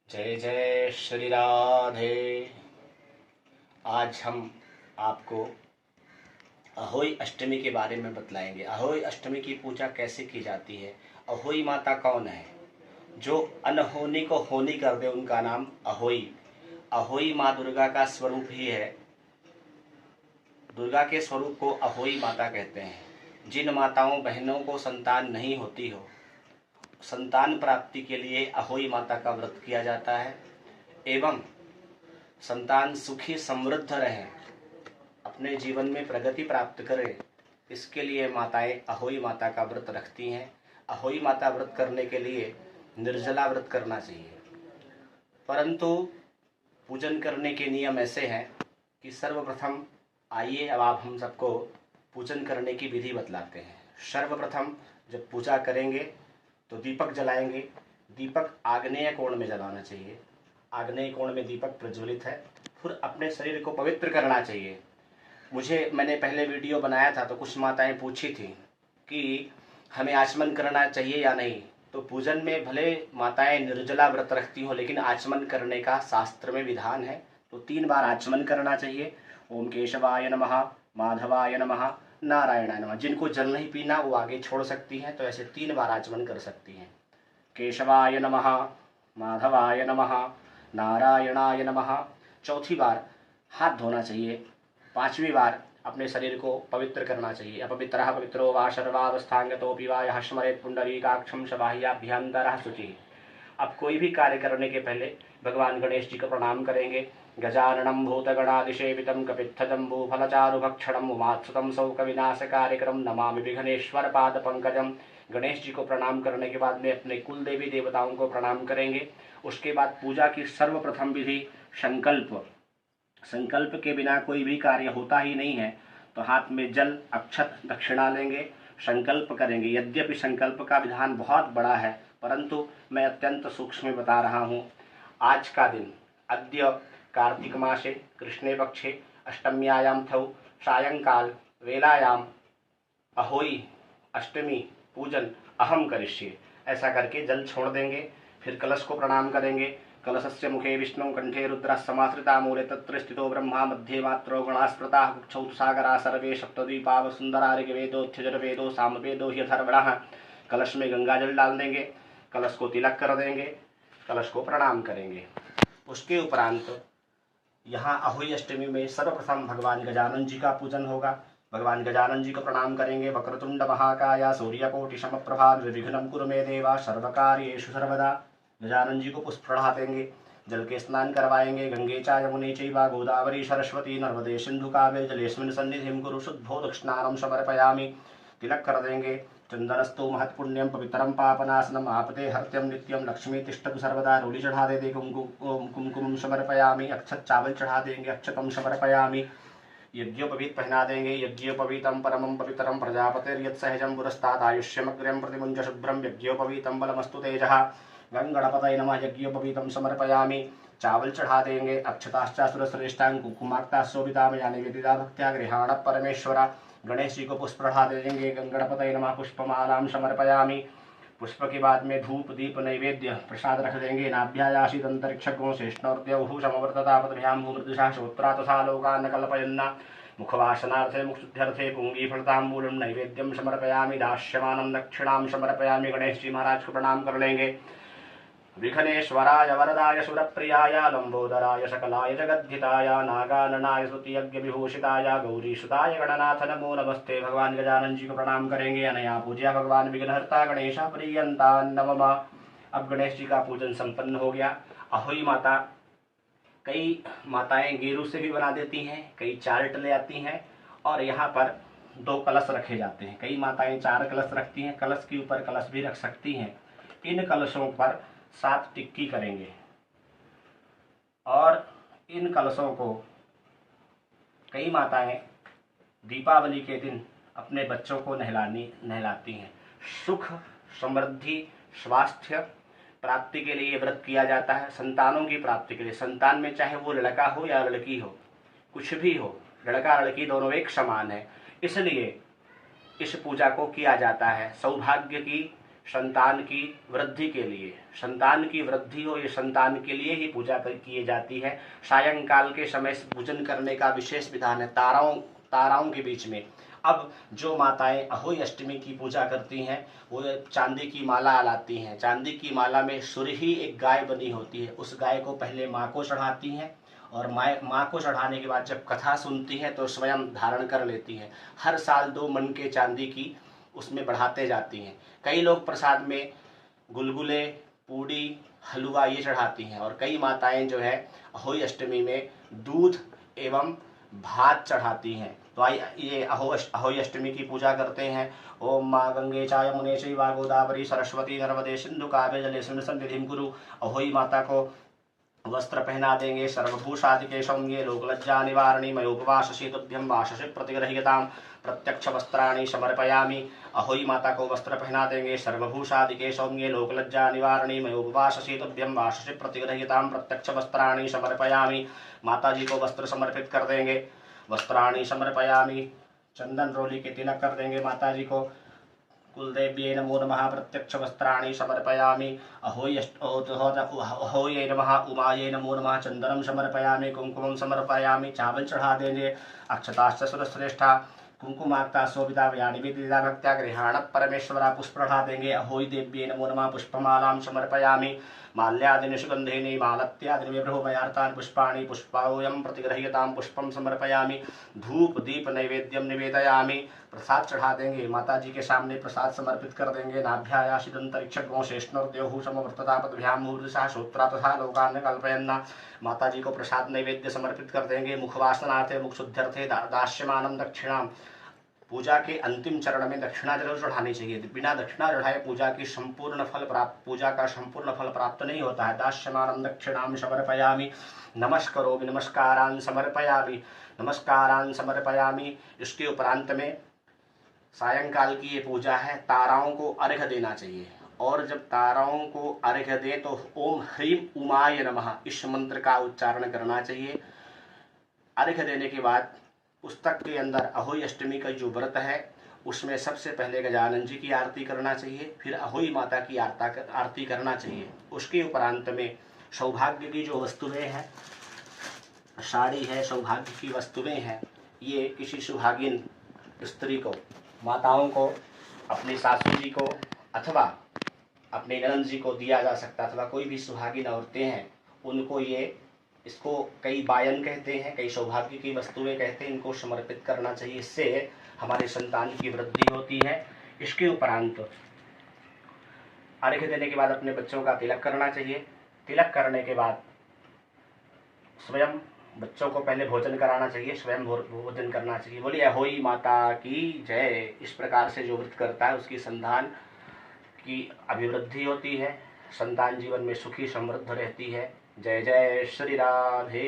जय जय श्री राधे। आज हम आपको अहोई अष्टमी के बारे में बतलाएंगे। अहोई अष्टमी की पूजा कैसे की जाती है। अहोई माता कौन है? जो अनहोनी को होनी कर दे उनका नाम अहोई। अहोई माँ दुर्गा का स्वरूप ही है। दुर्गा के स्वरूप को अहोई माता कहते हैं। जिन माताओं बहनों को संतान नहीं होती हो, संतान प्राप्ति के लिए अहोई माता का व्रत किया जाता है एवं संतान सुखी समृद्ध रहे, अपने जीवन में प्रगति प्राप्त करे, इसके लिए माताएं अहोई माता का व्रत रखती हैं। अहोई माता व्रत करने के लिए निर्जला व्रत करना चाहिए, परंतु पूजन करने के नियम ऐसे हैं कि सर्वप्रथम आइए अब आप हम सबको पूजन करने की विधि बतलाते हैं। सर्वप्रथम जब पूजा करेंगे तो दीपक जलाएंगे। दीपक आग्नेय कोण में जलाना चाहिए। आग्नेय कोण में दीपक प्रज्वलित है। फिर अपने शरीर को पवित्र करना चाहिए। मैंने पहले वीडियो बनाया था तो कुछ माताएं पूछी थी कि हमें आचमन करना चाहिए या नहीं। तो पूजन में भले माताएं निर्जला व्रत रखती हो, लेकिन आचमन करने का शास्त्र में विधान है। तो 3 बार आचमन करना चाहिए। ओम केशवाय नमः, माधवाय नमः, नारायणाय नमः। जिनको जल नहीं पीना वो आगे छोड़ सकती हैं, तो ऐसे 3 बार आचमन कर सकती हैं। केशवाय नमः, माधवाय नमः, नारायणाय नमः। चौथी बार हाथ धोना चाहिए। 5वीं बार अपने शरीर को पवित्र करना चाहिए। अपवित्रः पवित्रो वा सर्वावस्थांगतोऽपि वा यः स्मरेत् पुंडरीकाक्षं सबाह्याभ्यन्तरः शुचिः। अब कोई भी कार्य करने के पहले भगवान गणेश जी को प्रणाम करेंगे। गजाननं भूतगणादिसेवितं कपित्थजम्बूफलचारुभक्षणं उमात्सुतं शोकविनाशकारिकरं नमामि विघ्नेश्वर पादपंकजं। गणेश जी को प्रणाम करने के बाद में अपने कुल देवी देवताओं को प्रणाम करेंगे। उसके बाद पूजा की सर्वप्रथम विधि संकल्प। संकल्प के बिना कोई भी कार्य होता ही नहीं है। तो हाथ में जल, अक्षत, दक्षिणा लेंगे, संकल्प करेंगे। यद्यपि संकल्प का विधान बहुत बड़ा है, परंतु मैं अत्यंत सूक्ष्म में बता रहा हूँ। आज का दिन अद्य कार्तिक मासे कृष्णे पक्षे अष्टम्यायां थौ सायंकाल वेलायाम अहोई अष्टमी पूजन अहम करिष्ये। ऐसा करके जल छोड़ देंगे। फिर कलश को प्रणाम करेंगे। कलशस्य मुखे विष्णु कंठे रुद्रः समाश्रिता मूले तत्र स्थितो ब्रह्मा मध्ये मात्रो गणास्पृताः कुक्षौ तु सागरा सर्वे सप्तद्वीपाव सुंदरा ऋग्वेदोऽथर्ववेदो सामवेदो ह्यथर्वणः। कलश में गंगा जल डाल देंगे। कलश को तिलक कर देंगे। कलश को प्रणाम करेंगे। उसके उपरांत यहाँ अहोई अष्टमी में सर्वप्रथम भगवान गजानन जी का पूजन होगा। भगवान गजानन जी को प्रणाम करेंगे। वक्रतुंड महाकाय सूर्यकोटि समप्रभा निर्विघ्नं कुरु मे देवा सर्वकार्येषु सर्वदा। गजानन जी को पुष्प चढ़ा देंगे। जल के स्नान करवाएंगे। गंगे च यमुने चैव गोदावरी सरस्वती नर्मदे सिंधु कावेरी जलेस्मिन् सन्निधिं कुरु शुद्धोदकस्नानं समर्पयामि। तिलक कर देंगे। चंदनस्तु महत्पुण्यम पवित्रम पापनाशनम आपते हर्त्यम नित्यम लक्ष्मी तिष्ठतु सर्वदा। रोली चढ़ा दे कुमकुम समर्पयामि। अक्षत चावल चढ़ा देंगे। अक्षतम समर्पयामि। यज्ञोपवीत पहना देंगे। यज्ञोपवीतम परमं पवित्रम प्रजापतिर्यत्सहजं पुरस्तात् आयुष्यमग्र्यं प्रतिमुञ्च शुभ्रं यज्ञोपवीतम बलमस्तु तेजः। गणपतये नमः। यज्ञोपवीतम समर्पयामि। चावल चढ़ा देंगे। अक्षताश्चासुरश्रेष्ठां कुंकुमाक्ताः शोभितामयानि विदिता भक्त्या गृहाण परमेश्वर। गणेश जी को पुष्प चढ़ा देंगे। गणपतये नमः। पुष्पमालां समर्पयामि। पुष्प के बाद में धूप दीप नैवेद्य प्रसाद रख देंगे। नाभ्यायासीत् अंतरिक्षगो शेषणोर्द्यौः समवर्ततापद्भ्यां भूमृदुषा श्रोत्रा तथा लोकान् कल्पयन्ना। मुखवासनार्थे मुखशुद्ध्यर्थे पुंगीफलताम्बूलं नैवेद्यं समर्पयामि। दास्यमानं दक्षिणां समर्पयामि। गणेश जी महाराज को प्रणाम कर लेंगे। विघ्नेश्वराय वरदाय सुरप्रियाय लंबोदराय सकलाय जगद्धिताय नागाननाय स्तुतियज्ञविभूषिताय गौरीसुताय गणनाथ नमो नमस्ते। भगवान गजानन जी को प्रणाम करेंगे। अनया पूज्या भगवान विघ्नहर्ता गणेश प्रियंता नमः। अब गणेश जी का पूजन संपन्न हो गया। अहोई माता, कई माताएं गेरू से भी बना देती हैं, कई चार्ट ले आती हैं और यहाँ पर 2 कलश रखे जाते हैं। कई माताएं 4 कलश रखती हैं। कलश के ऊपर कलश भी रख सकती हैं। इन कलशों पर 7 टिक्की करेंगे और इन कलशों को कई माताएं दीपावली के दिन अपने बच्चों को नहलाती हैं। सुख समृद्धि स्वास्थ्य प्राप्ति के लिए व्रत किया जाता है। संतानों की प्राप्ति के लिए, संतान में चाहे वो लड़का हो या लड़की हो, कुछ भी हो, लड़का लड़की दोनों एक समान है, इसलिए इस पूजा को किया जाता है। सौभाग्य की संतान की वृद्धि के लिए, संतान की वृद्धि हो ये संतान के लिए ही पूजा की जाती है। सायंकाल के समय पूजन करने का विशेष विधान है ताराओं के बीच में। अब जो माताएं अहोई अष्टमी की पूजा करती हैं वो चांदी की माला लाती हैं। चांदी की माला में सुरही एक गाय बनी होती है, उस गाय को पहले माँ को चढ़ाती हैं और माँ को चढ़ाने के बाद जब कथा सुनती है तो स्वयं धारण कर लेती हैं। हर साल 2 मन के चांदी की उसमें बढ़ाते जाती हैं। कई लोग प्रसाद में गुलगुले, पूड़ी, हलवा ये चढ़ाती हैं और कई माताएं जो है अहोई अष्टमी में दूध एवं भात चढ़ाती हैं। तो आइए ये अहोई अष्टमी की पूजा करते हैं। ओम माँ गंगे च यमुने चैव गोदावरी सरस्वती नर्मदे सिंधु काव्ये जलेस्मिन् सन्निधिं कुरु। अहोई माता को वस्त्र पहना देंगे। सर्वभूषादिके सौम्ये लोकलज्जा निवारणी मयोपवाससि तुभ्यं वाससि प्रतिगृह्यताम् प्रत्यक्ष वस्त्राणि समर्पयामि। अहोई माता को वस्त्र पहना देंगे। सर्वभूषादिके सौम्ये लोकलज्जा निवारणी मयोपवाससि तुभ्यं वाससि प्रतिगृह्यताम् प्रत्यक्ष वस्त्राणि समर्पयामि। माता जी को वस्त्र समर्पित कर देंगे। वस्त्राणि समर्पयामि। चंदन रोली के तिलक कर देंगे माता जी को। कुलदेव्यै नमो नमः प्रत्यक्ष वस्त्राणि समर्पयामि। अहोयै नमः उमायै नमो नमः चंदनम समर्पयामि कुंकुमम समर्पयामि। चावल चढ़ा देंगे। अक्षताश्च सुरश्रेष्ठा कुंकुमाक्ता शोभिता व्यानि विदिता भक्त्या गृहाण परमेश्वरा पुष्प चढ़ा देंगे। अहोई देव्यै नमो नमः पुष्पमालां समर्पयामि। माल्यादीनि सुगंधीनि मालत्यादीनि विभ्रमयार्तानि पुष्पाणि पुष्पोऽयं प्रतिगृह्यतां पुष्पं समर्पयामि। धूप दीप नैवेद्यम निवेदयामि। प्रसाद चढ़ा देंगे। माता जी के सामने प्रसाद समर्पित कर देंगे। नाभ्यायाशिदंतरिक्षगो शेषणोर्द्योहु समवर्तता पदभ्यां मूर्धसा श्रोत्रा तथा लोकान् कल्पयन्ना। माता जी को प्रसाद नैवेद्य समर्पित कर देंगे। मुखवासनार्थे मुख शुद्ध्यर्थे दास्यमानं दक्षिणाम। पूजा के अंतिम चरण में दक्षिणा जरूर चढ़ानी चाहिए। बिना दक्षिणा चढ़ाए पूजा का संपूर्ण फल प्राप्त नहीं होता है। दास्यमानं दक्षिणाम समर्पयामि। नमस्करोमि नमस्कारान् समर्पयामि। नमस्कारान् समर्पयामि। इसके उपरांत में सायंकाल की ये पूजा है। ताराओं को अर्घ्य देना चाहिए और जब ताराओं को अर्घ्य दे तो ओम ह्रीम उमाय नमः इस मंत्र का उच्चारण करना चाहिए। अर्घ्य देने के बाद पुस्तक के अंदर अहोई अष्टमी का जो व्रत है उसमें सबसे पहले गजानन जी की आरती करना चाहिए, फिर अहोई माता की आरती करना चाहिए। उसके उपरांत में सौभाग्य की जो वस्तुएं हैं, साड़ी है, सौभाग्य की वस्तुएं हैं, ये किसी सुहागिन स्त्री को, माताओं को, अपनी सासू जी को अथवा अपने ननद जी को दिया जा सकता है। अथवा कोई भी सुहागिन औरतें हैं उनको इसको कई बायन कहते हैं, कई सौभाग्य की वस्तुएं कहते हैं, इनको समर्पित करना चाहिए। इससे हमारे संतान की वृद्धि होती है। इसके उपरांत अर्घ्य देने के बाद अपने बच्चों का तिलक करना चाहिए। तिलक करने के बाद स्वयं बच्चों को पहले भोजन कराना चाहिए, स्वयं भोजन करना चाहिए। बोलिए अहोई माता की जय। इस प्रकार से जो व्रत करता है उसकी संतान की अभिवृद्धि होती है, संतान जीवन में सुखी समृद्ध रहती है। जय जय श्री राधे।